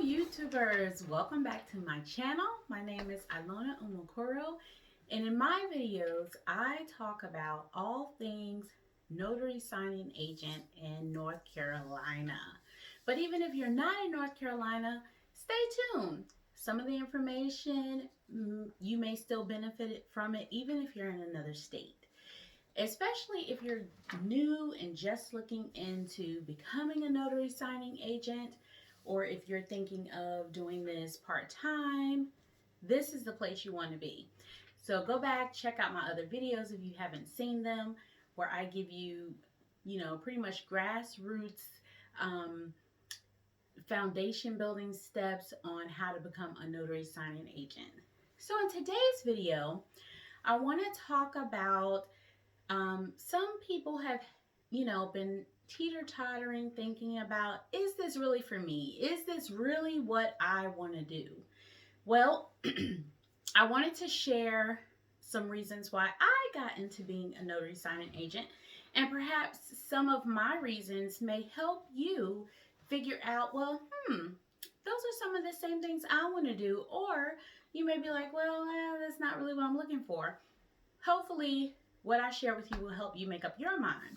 YouTubers, welcome back to my channel. My name is Ilona Umukoro, and in my videos I talk about all things notary signing agent in North Carolina. But even if you're not in North Carolina, stay tuned. Some of the information you may still benefit from it even if you're in another state. Especially if you're new and just looking into becoming a notary signing agent, or if you're thinking of doing this part-time, this is the place you want to be. So go back, check out my other videos if you haven't seen them, where I give you, pretty much grassroots foundation building steps on how to become a notary signing agent. So in today's video, I want to talk about some people have, been teeter-tottering, thinking about, is this really for me? Is this really what I want to do? Well, I wanted to share some reasons why I got into being a notary signing agent, and perhaps some of my reasons may help you figure out, well, those are some of the same things I want to do, or you may be like, well, that's not really what I'm looking for. Hopefully, what I share with you will help you make up your mind.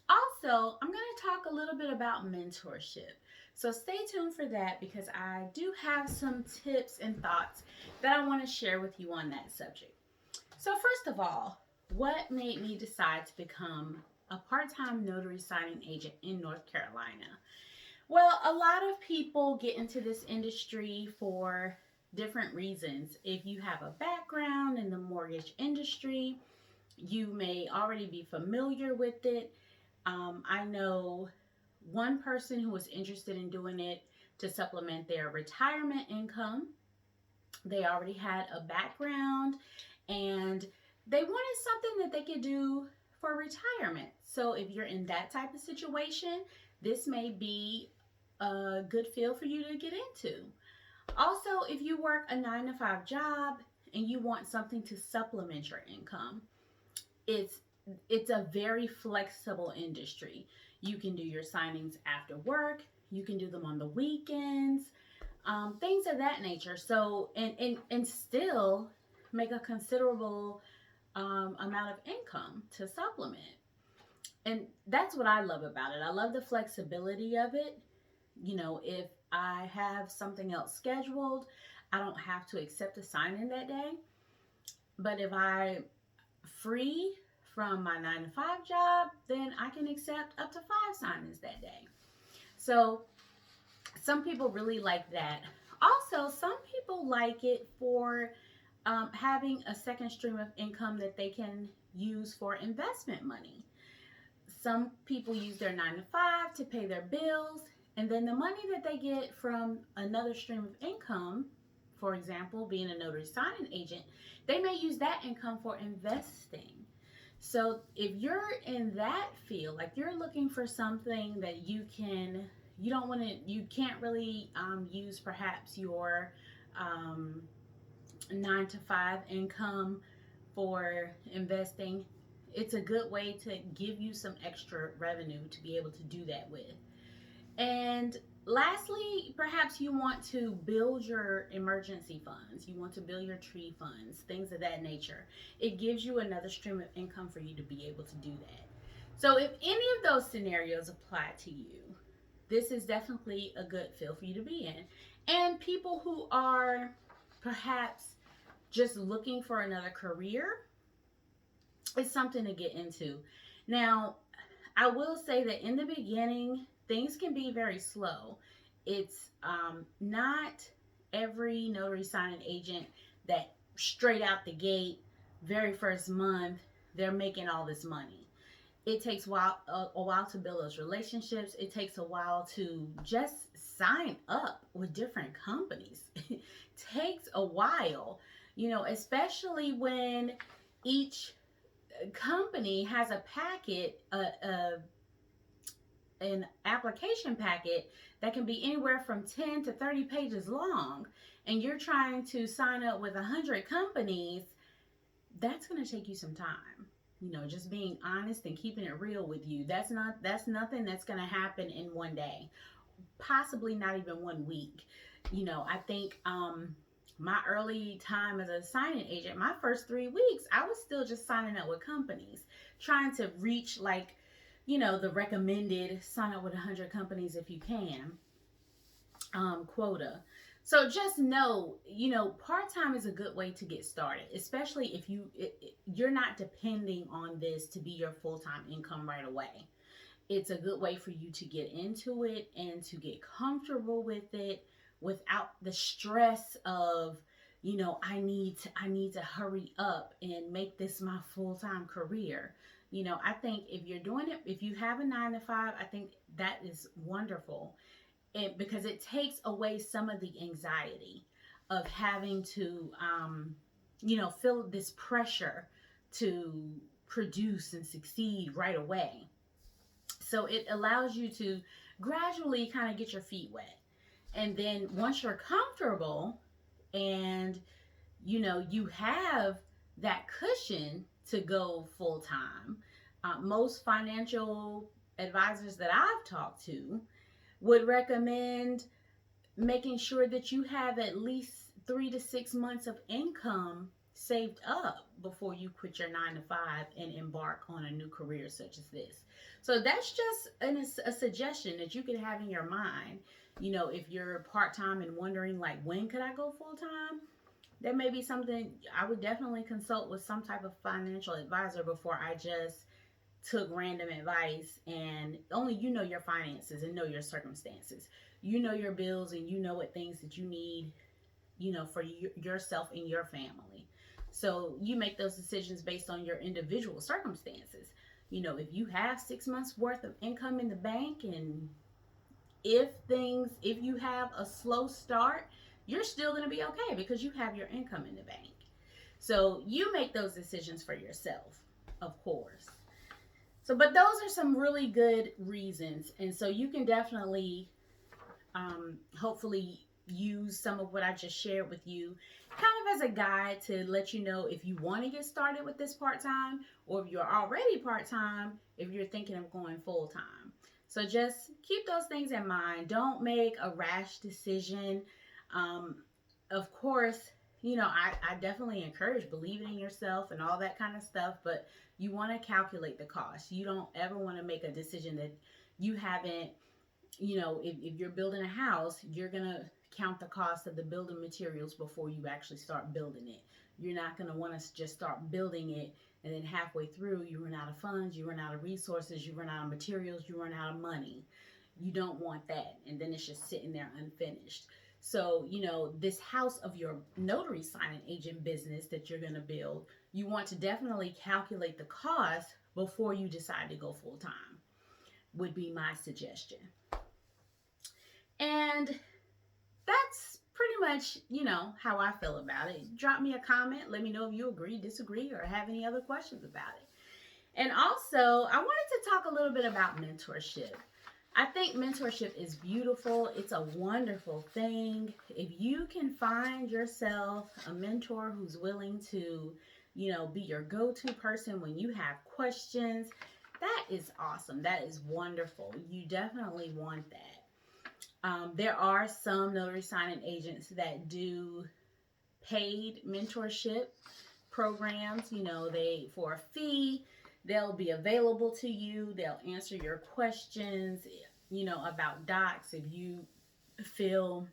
Also, I'm going to talk a little bit about mentorship. So stay tuned for that, because I do have some tips and thoughts that I want to share with you on that subject. So first of all, what made me decide to become a part-time notary signing agent in North Carolina? Well, a lot of people get into this industry for different reasons. If you have a background in the mortgage industry, you may already be familiar with it. I know one person who was interested in doing it to supplement their retirement income. They already had a background and they wanted something that they could do for retirement. So if you're in that type of situation, this may be a good field for you to get into. Also, if you work a 9-to-5 job and you want something to supplement your income, it's a very flexible industry. You can do your signings after work. You can do them on the weekends, things of that nature. So, and still make a considerable amount of income to supplement. And that's what I love about it. I love the flexibility of it. If I have something else scheduled, I don't have to accept a signing that day. But if I'm free from my 9-to-5 job, then I can accept up to 5 signings that day. So some people really like that. Also, some people like it for having a second stream of income that they can use for investment money. Some people use their 9-to-5 to pay their bills, and then the money that they get from another stream of income, for example, being a notary signing agent, they may use that income for investing. So if you're in that field, like you're looking for something that you can't really use perhaps your 9-to-5 income for investing, it's a good way to give you some extra revenue to be able to do that with. And lastly, perhaps you want to build your emergency funds. You want to build your tree funds, things of that nature. It gives you another stream of income for you to be able to do that. So if any of those scenarios apply to you, this is definitely a good field for you to be in. And people who are perhaps just looking for another career, it's something to get into. Now, I will say that in the beginning, things can be very slow. It's not every notary signing agent that straight out the gate, very first month, they're making all this money. It takes a while to build those relationships. It takes a while to just sign up with different companies. It takes a while, especially when each company has a packet, an application packet that can be anywhere from 10 to 30 pages long, and you're trying to sign up with 100 companies. That's going to take you some time. Just being honest and keeping it real with you. That's nothing that's going to happen in one day. possibly not even 1 week. I think my early time as a signing agent, my first 3 weeks, I was still just signing up with companies, trying to reach like, the recommended sign up with 100 companies if you can quota. So just know, part time is a good way to get started, especially if you're not depending on this to be your full time income right away. It's a good way for you to get into it and to get comfortable with it without the stress of, I need to hurry up and make this my full-time career. I think if you're doing it, if you have a 9 to 5, I think that is wonderful. Because it takes away some of the anxiety of having to feel this pressure to produce and succeed right away. So it allows you to gradually kind of get your feet wet. And then once you're comfortable and you have that cushion to go full time, most financial advisors that I've talked to would recommend making sure that you have at least 3 to 6 months of income saved up before you quit your 9 to 5 and embark on a new career such as this. So that's just a suggestion that you could have in your mind. If you're part time and wondering, like, when could I go full time? That may be something I would definitely consult with some type of financial advisor before I just took random advice. And only you know your finances and know your circumstances. You know your bills and you know what things that you need, for yourself and your family. So you make those decisions based on your individual circumstances. If you have 6 months worth of income in the bank, and if you have a slow start, you're still going to be okay because you have your income in the bank. So you make those decisions for yourself, of course. So, but those are some really good reasons. And so you can definitely, hopefully, use some of what I just shared with you kind of as a guide to let you know if you want to get started with this part time, or if you're already part time, if you're thinking of going full time. So just keep those things in mind. Don't make a rash decision. Of course, I definitely encourage believing in yourself and all that kind of stuff, but you want to calculate the cost. You don't ever want to make a decision that you haven't, if you're building a house, you're going to count the cost of the building materials before you actually start building it. You're not going to want to just start building it and then halfway through you run out of funds, you run out of resources, you run out of materials, you run out of money. You don't want that. And then it's just sitting there unfinished. So, this house of your notary signing agent business that you're going to build, you want to definitely calculate the cost before you decide to go full time, would be my suggestion. And that's pretty much, how I feel about it. Drop me a comment. Let me know if you agree, disagree, or have any other questions about it. And also, I wanted to talk a little bit about mentorship. I think mentorship is beautiful. It's a wonderful thing. If you can find yourself a mentor who's willing to, be your go-to person when you have questions, that is awesome. That is wonderful. You definitely want that. There are some notary signing agents that do paid mentorship programs. They, for a fee, they'll be available to you. They'll answer your questions, about docs. If you feel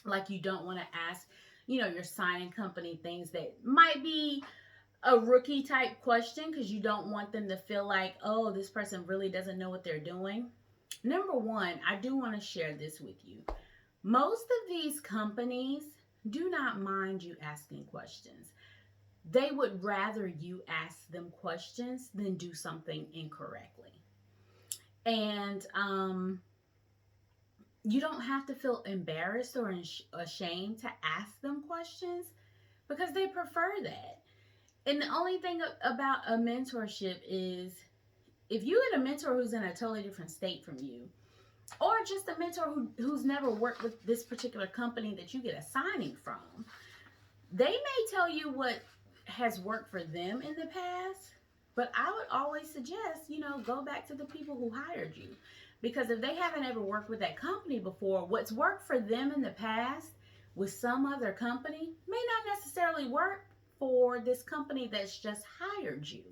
like you don't want to ask, your signing company things that might be a rookie type question because you don't want them to feel like, oh, this person really doesn't know what they're doing. Number one, I do want to share this with you. Most of these companies do not mind you asking questions. They would rather you ask them questions than do something incorrectly. And you don't have to feel embarrassed or ashamed to ask them questions because they prefer that. And the only thing about a mentorship is if you get a mentor who's in a totally different state from you, or just a mentor who's never worked with this particular company that you get a signing from, they may tell you what has worked for them in the past, but I would always suggest, go back to the people who hired you. Because if they haven't ever worked with that company before, what's worked for them in the past with some other company may not necessarily work for this company that's just hired you.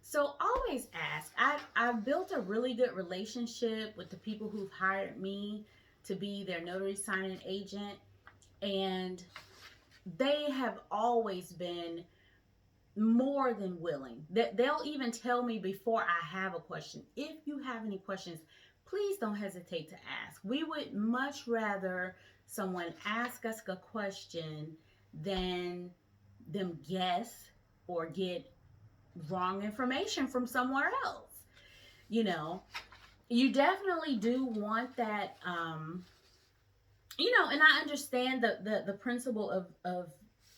So always ask. I've built a really good relationship with the people who've hired me to be their notary signing agent, and they have always been more than willing. They'll even tell me before I have a question, if you have any questions, please don't hesitate to ask. We would much rather someone ask us a question than them guess or get wrong information from somewhere else. You know, you definitely do want that, and I understand the principle of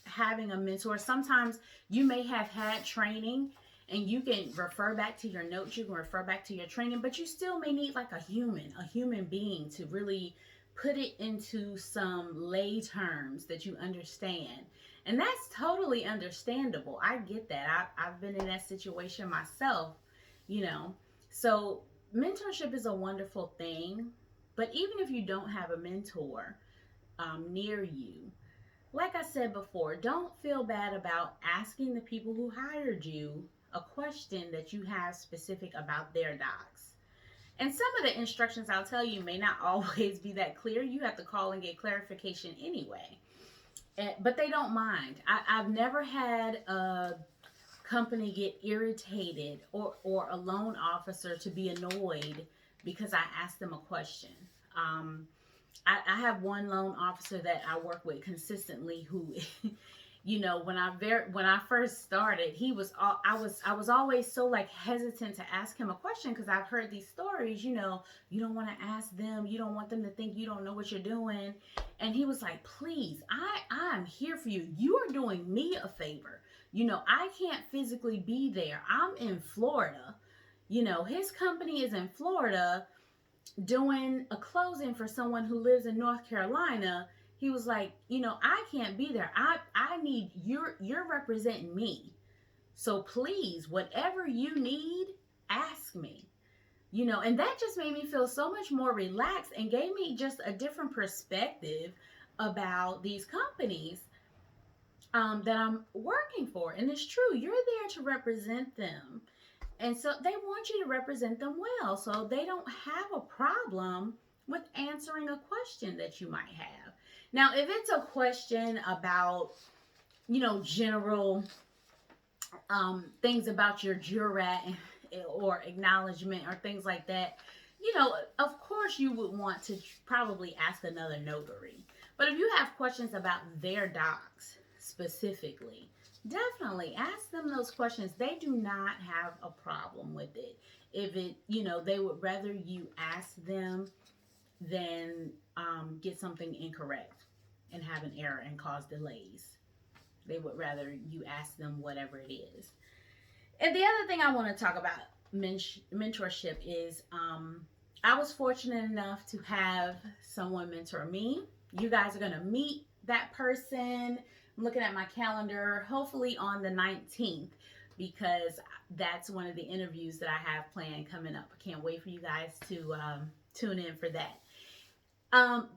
having a mentor. Sometimes you may have had training and you can refer back to your notes, you can refer back to your training, but you still may need like a human being to really put it into some lay terms that you understand. And that's totally understandable. I get that. I've been in that situation myself, you know. So mentorship is a wonderful thing. But even if you don't have a mentor near you, like I said before, don't feel bad about asking the people who hired you a question that you have specific about their docs. And some of the instructions I'll tell you may not always be that clear. You have to call and get clarification anyway. But they don't mind. I've never had a company get irritated or a loan officer to be annoyed because I asked them a question. Um, I have one loan officer that I work with consistently who, when I first started, I was always so like hesitant to ask him a question because I've heard these stories. You don't want to ask them, you don't want them to think you don't know what you're doing, and he was like, please, I'm here for you. You are doing me a favor. I can't physically be there. I'm in Florida. His company is in Florida doing a closing for someone who lives in North Carolina. He was like, I can't be there. I need you're representing me. So please, whatever you need, ask me. And that just made me feel so much more relaxed and gave me just a different perspective about these companies that I'm working for. And it's true, you're there to represent them. And so they want you to represent them well, so they don't have a problem with answering a question that you might have. Now, if it's a question about, general things about your jurat or acknowledgement or things like that, of course you would want to probably ask another notary. But if you have questions about their docs specifically, definitely ask them those questions. They do not have a problem with it. If they would rather you ask them than get something incorrect and have an error and cause delays. They would rather you ask them whatever it is. And the other thing I want to talk about mentorship is I was fortunate enough to have someone mentor me. You guys are going to meet that person. I'm looking at my calendar, hopefully on the 19th, because that's one of the interviews that I have planned coming up. I can't wait for you guys to tune in for that. And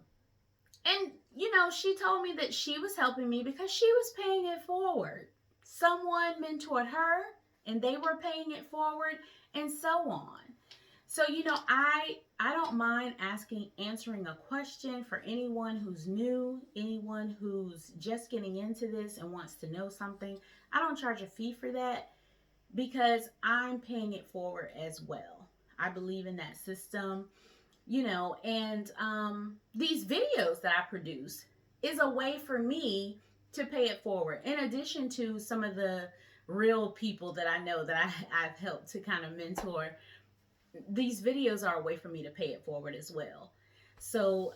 she told me that she was helping me because she was paying it forward. Someone mentored her and they were paying it forward, and so on. So, I don't mind answering a question for anyone who's new, anyone who's just getting into this and wants to know something. I don't charge a fee for that because I'm paying it forward as well. I believe in that system, and these videos that I produce is a way for me to pay it forward. In addition to some of the real people that I know that I've helped to kind of mentor, these videos are a way for me to pay it forward as well. So,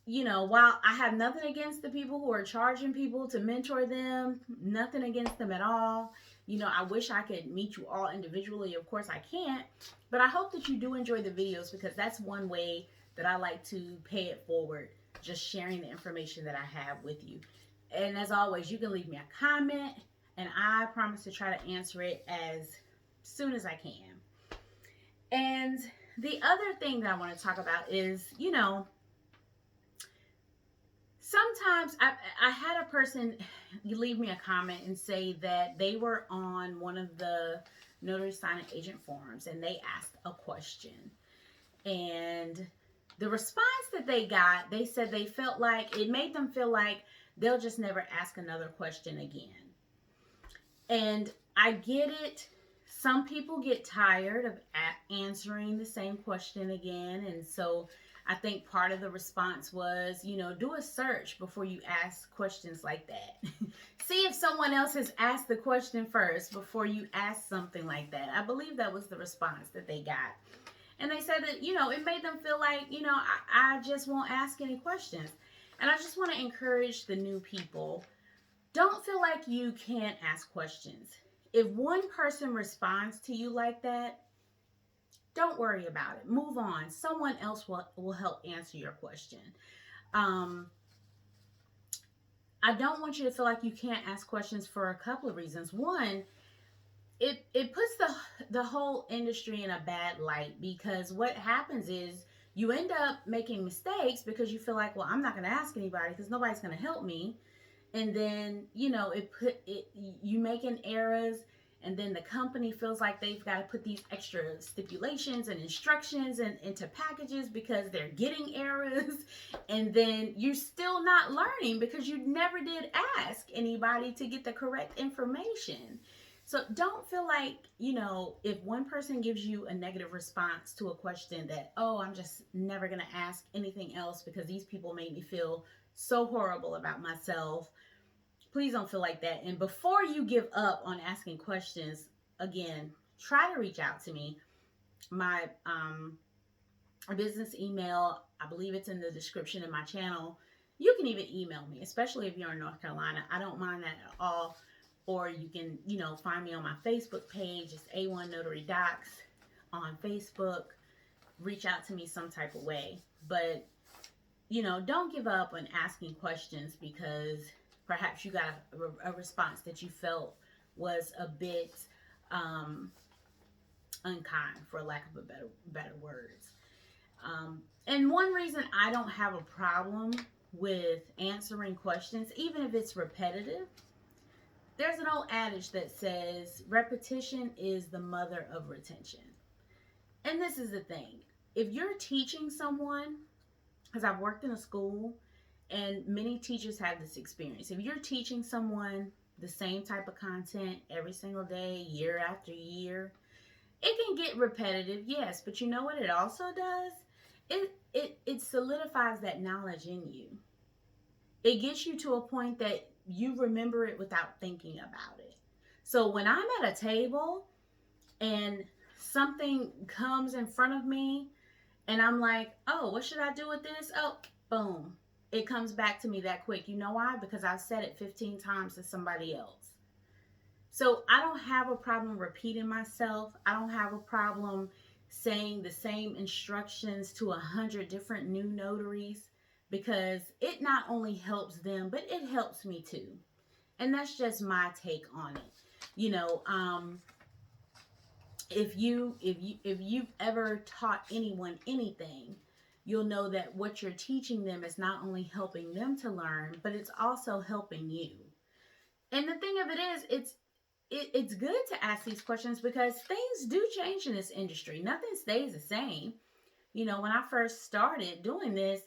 while I have nothing against the people who are charging people to mentor them, nothing against them at all. I wish I could meet you all individually. Of course I can't, but I hope that you do enjoy the videos because that's one way that I like to pay it forward, just sharing the information that I have with you. And as always, you can leave me a comment and I promise to try to answer it as soon as I can. And the other thing that I want to talk about is, sometimes I had a person leave me a comment and say that they were on one of the notary signing agent forums and they asked a question. And the response that they got, they said they felt like it made them feel like they'll just never ask another question again. And I get it. Some people get tired of answering the same question again. And so I think part of the response was, do a search before you ask questions like that. See if someone else has asked the question first before you ask something like that. I believe that was the response that they got. And they said that, it made them feel like, I just won't ask any questions. And I just want to encourage the new people. Don't feel like you can't ask questions. If one person responds to you like that, don't worry about it. Move on. Someone else will help answer your question. I don't want you to feel like you can't ask questions for a couple of reasons. One, it puts the whole industry in a bad light, because what happens is you end up making mistakes because you feel like, well, I'm not going to ask anybody because nobody's going to help me. And then, you making errors, and then the company feels like they've got to put these extra stipulations and instructions into packages because they're getting errors. And then you're still not learning because you never did ask anybody to get the correct information. So don't feel like, if one person gives you a negative response to a question that, oh, I'm just never going to ask anything else because these people made me feel so horrible about myself. Please don't feel like that. And before you give up on asking questions, again, try to reach out to me. My business email, I believe it's in the description of my channel. You can even email me, especially if you're in North Carolina. I don't mind that at all. Or you can, find me on my Facebook page. It's A1 Notary Docs on Facebook. Reach out to me some type of way. But, don't give up on asking questions because perhaps you got a response that you felt was a bit unkind, for lack of a better words. And one reason I don't have a problem with answering questions, even if it's repetitive, there's an old adage that says repetition is the mother of retention. And this is the thing. If you're teaching someone, because I've worked in a school and many teachers have this experience. If you're teaching someone the same type of content every single day, year after year, it can get repetitive, yes. But you know what it also does? It solidifies that knowledge in you. It gets you to a point that you remember it without thinking about it. So when I'm at a table and something comes in front of me and I'm like, oh, what should I do with this? Oh, boom. It comes back to me that quick. You know why? Because I've said it 15 times to somebody else. So I don't have a problem repeating myself. I don't have a problem saying the same instructions to 100 different new notaries, because it not only helps them, but it helps me too. And that's just my take on it. If you've ever taught anyone anything, you'll know that what you're teaching them is not only helping them to learn, but it's also helping you. And the thing of it is, it's good to ask these questions because things do change in this industry. Nothing stays the same. When I first started doing this,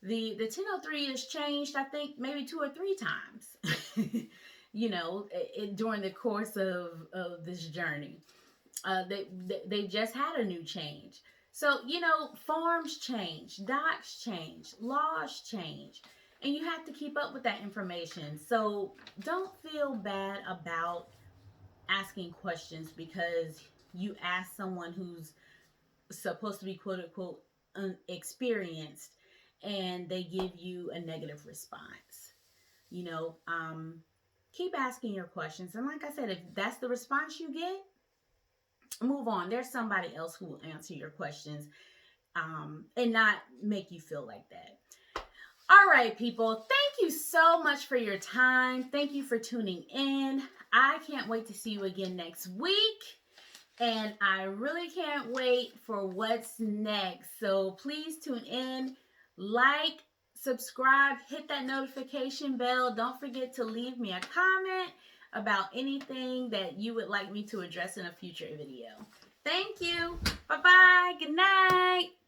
the 1003 has changed, I think, maybe 2 or 3 times, during the course of this journey. They just had a new change. So, forms change, docs change, laws change, and you have to keep up with that information. So don't feel bad about asking questions because you ask someone who's supposed to be quote unquote experienced and they give you a negative response. Keep asking your questions. And like I said, if that's the response you get, move on. There's somebody else who will answer your questions and not make you feel like that. All right, people. Thank you so much for your time. Thank you for tuning in. I can't wait to see you again next week. and I really can't wait for what's next. So please tune in, like, subscribe, hit that notification bell. Don't forget to leave me a comment about anything that you would like me to address in a future video. Thank you. Bye-bye. Good night.